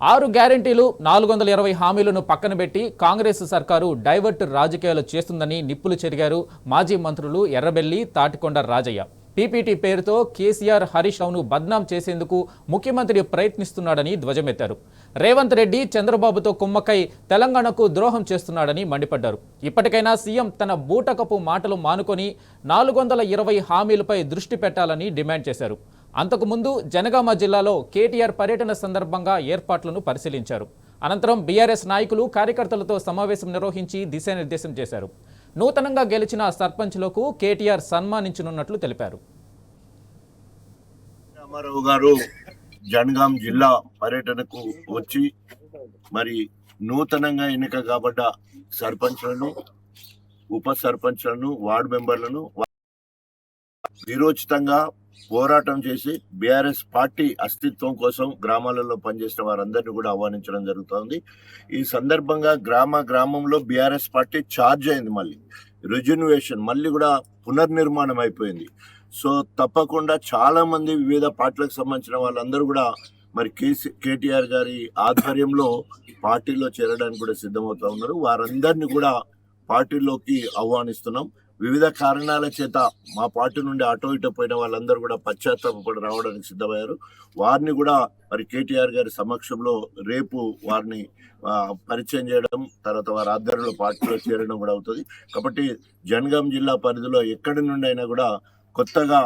6 గ్యారెంటీలు 420 హామీలను పక్కన పెట్టి కాంగ్రెస్ సర్కారు డైవర్ట్ రాజకీయాలు చేస్తుందని నిప్పులు చెరిగారు మాజీ మంత్రులు ఎర్రబెల్లి తాటికొండ రాజయ్య. పీపీటీ పేరుతో కేసీఆర్ హరీష్ రావును బద్నాం చేసేందుకు ముఖ్యమంత్రి ప్రయత్నిస్తున్నాడని ధ్వజమెత్తారు. రేవంత్ రెడ్డి చంద్రబాబుతో కుమ్మక్కై తెలంగాణకు ద్రోహం చేస్తున్నాడని మండిపడ్డారు. ఇప్పటికైనా సీఎం తన బూటకపు మాటలు మానుకొని 420 హామీలపై దృష్టి పెట్టాలని డిమాండ్ చేశారు. అంతకుముందు జనగామ జిల్లాలో కేటీఆర్ పర్యటన సందర్భంగా ఏర్పాట్లను పరిశీలించారు. అనంతరం బీఆర్ఎస్ నాయకులు కార్యకర్తలతో సమావేశం నిర్వహించి దిశానిర్దేశం చేశారు. నూతనంగా గెలిచిన సర్పంచ్లకు కేటీఆర్ సన్మానించనున్నట్లు తెలిపారు. రామారావు గారు జనగాం జిల్లా పర్యటనకు వచ్చి మరి నూతనంగా ఎన్నిక కాబడ్డ సర్పంచ్లను, ఉప సర్పంచ్లను, వార్డు మెంబర్లను విరోచితంగా పోరాటం చేసి బీఆర్ఎస్ పార్టీ అస్తిత్వం కోసం గ్రామాలలో పనిచేసిన వారందరినీ కూడా ఆహ్వానించడం జరుగుతోంది. ఈ సందర్భంగా గ్రామంలో బీఆర్ఎస్ పార్టీ ఛార్జ్ అయింది. మళ్ళీ రిజర్వేషన్ మళ్ళీ కూడా పునర్నిర్మాణం అయిపోయింది. సో తప్పకుండా చాలా మంది వివిధ పార్టీలకు సంబంధించిన వాళ్ళందరూ కూడా మరి కేటీఆర్ గారి ఆధ్వర్యంలో పార్టీలో చేరడానికి కూడా సిద్ధమవుతా ఉన్నారు. వారందరినీ కూడా పార్టీలోకి ఆహ్వానిస్తున్నాం. వివిధ కారణాల చేత మా పార్టీ నుండి అటో ఇటో పోయిన వాళ్ళందరూ కూడా పశ్చాత్తాపడి రావడానికి సిద్ధమయ్యారు. వారిని కూడా మరి కేటీఆర్ గారి సమక్షంలో రేపు వారిని పరిచయం చేయడం, తర్వాత వారి ఆధ్వర్యంలో పార్టీలో చేరడం కూడా అవుతుంది. కాబట్టి జనగాం జిల్లా పరిధిలో ఎక్కడి నుండి అయినా కూడా కొత్తగా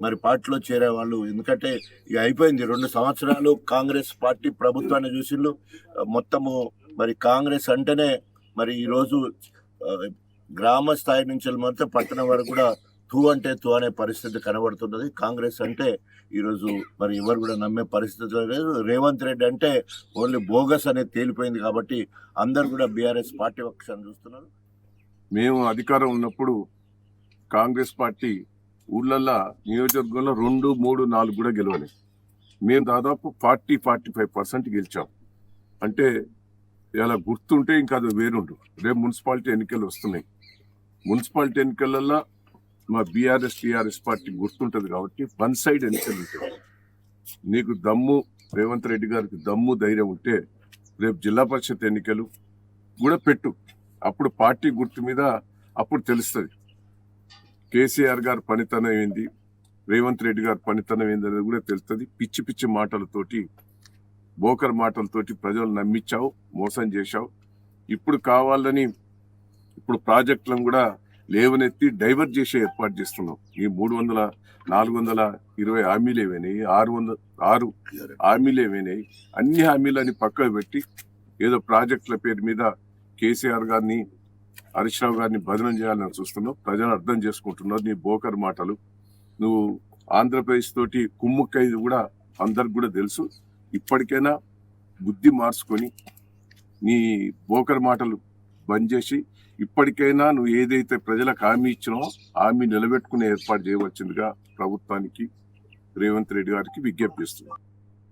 మరి పార్టీలో చేరే వాళ్ళు, ఎందుకంటే ఇక అయిపోయింది 2 సంవత్సరాలు కాంగ్రెస్ పార్టీ ప్రభుత్వాన్ని చూసిండ్రు. మొత్తము మరి కాంగ్రెస్ అంటేనే మరి ఈరోజు గ్రామ స్థాయి నుంచి మొత్తం పట్టణం వరకు కూడా తూ అంటే తూ అనే పరిస్థితి కనబడుతున్నది. కాంగ్రెస్ అంటే ఈరోజు మరి ఎవరు కూడా నమ్మే పరిస్థితి లేదు. రేవంత్ రెడ్డి అంటే ఓన్లీ బోగస్ అనేది తేలిపోయింది. కాబట్టి అందరు కూడా బీఆర్ఎస్ పార్టీ పక్షాన్ని చూస్తున్నారు. మేము అధికారం ఉన్నప్పుడు కాంగ్రెస్ పార్టీ ఊళ్ళల్లో నియోజకవర్గంలో 2, 3, 4 కూడా గెలవలేదు. మేము దాదాపు 40-45% గెలిచాం. అంటే ఇలా గుర్తుంటే ఇంకా అది వేరుండు. రేపు మున్సిపాలిటీ ఎన్నికలు వస్తున్నాయి. మున్సిపాలిటీ ఎన్నికలలో మా టీఆర్ఎస్ పార్టీ గుర్తుంటుంది. కాబట్టి 1 సైడ్ ఎన్నికలు ఉంటాయి. నీకు దమ్ము, రేవంత్ రెడ్డి గారికి దమ్ము ధైర్యం ఉంటే రేపు జిల్లా పరిషత్ ఎన్నికలు కూడా పెట్టు. అప్పుడు పార్టీ గుర్తు మీద అప్పుడు తెలుస్తుంది కేసీఆర్ గారి పనితనం ఏంది, రేవంత్ రెడ్డి గారి పనితనం ఏంది అనేది కూడా తెలుస్తుంది. పిచ్చి పిచ్చి మాటలతోటి, బోకర్ మాటలతోటి ప్రజలు నమ్మించావు, మోసం చేశావు. ఇప్పుడు కావాలని ఇప్పుడు ప్రాజెక్టులను కూడా లేవనెత్తి డైవర్ట్ చేసే ఏర్పాటు చేస్తున్నాం. ఈ 420 హామీలు ఏమైనాయి, 606 హామీలు ఏమైనాయి, అన్ని హామీలని పక్కకు పెట్టి ఏదో ప్రాజెక్టుల పేరు మీద కేసీఆర్ గారిని, హరీష్ రావు గారిని బదనం చేయాలని చూస్తున్నావు. ప్రజలు అర్థం చేసుకుంటున్నారు నీ బోకర్ మాటలు. నువ్వు ఆంధ్రప్రదేశ్ తోటి కుమ్ముక్కైదు కూడా అందరికి కూడా తెలుసు. ఇప్పటికైనా బుద్ధి మార్చుకొని నీ బోకర్ మాటలు బంద్ చేసి ఇప్పటికైనా నువ్వు ఏదైతే ప్రజలకు హామీ ఇచ్చినావో హామీ నిలబెట్టుకునే ఏర్పాటు చేయవలసిందిగా ప్రభుత్వానికి, రేవంత్ రెడ్డి గారికి విజ్ఞప్తి చేస్తున్నావు.